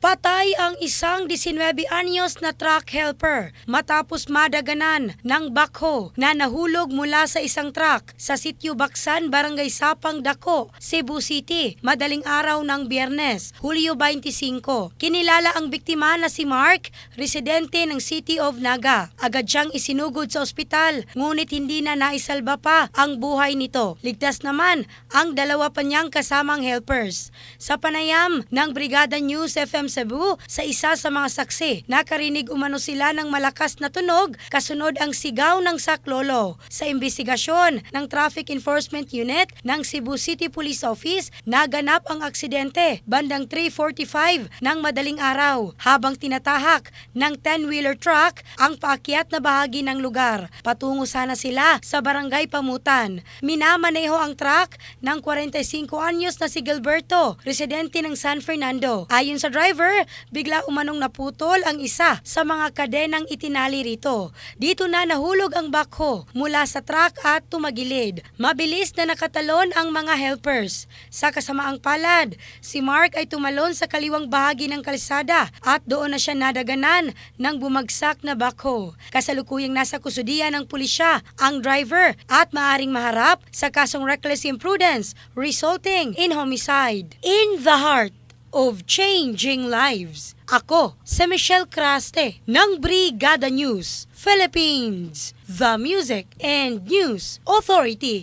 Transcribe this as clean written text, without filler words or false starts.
Patay ang isang 19 anyos na truck helper matapos madaganan ng bakho na nahulog mula sa isang truck sa Sitio Baksan, Barangay Sapang, Daco, Cebu City, madaling araw ng Biyernes, Hulyo 25. Kinilala ang biktima na si Mark, residente ng City of Naga. Agad siyang isinugod sa ospital, ngunit hindi na naisalba pa ang buhay nito. Ligtas naman ang dalawa pa niyang kasamang helpers. Sa panayam ng Brigada News FM Cebu, sa isa sa mga saksi, nakarinig umano sila ng malakas na tunog kasunod ang sigaw ng saklolo. Sa imbestigasyon ng Traffic Enforcement Unit ng Cebu City Police Office, naganap ang aksidente bandang 3:45 ng madaling araw habang tinatahak ng 10-wheeler truck ang paakyat na bahagi ng lugar. Patungo sana sila sa Barangay Pamutan. Minamaneho ang truck ng 45 anyos na si Gilberto, residente ng San Fernando. Ayon sa driver, bigla umanong naputol ang isa sa mga kadenang itinali rito. Dito na nahulog ang bakho mula sa truck at tumagilid. Mabilis na nakatalon ang mga helpers. Sa kasamaang palad, si Mark ay tumalon sa kaliwang bahagi ng kalsada at doon na siya nadaganan ng bumagsak na bakho. Kasalukuyang nasa kustudiya ng pulisya ang driver at maaring maharap sa kasong reckless imprudence resulting in homicide. In the heart of changing lives. Ako, si Michelle Craste ng Brigada News Philippines, the Music and News Authority.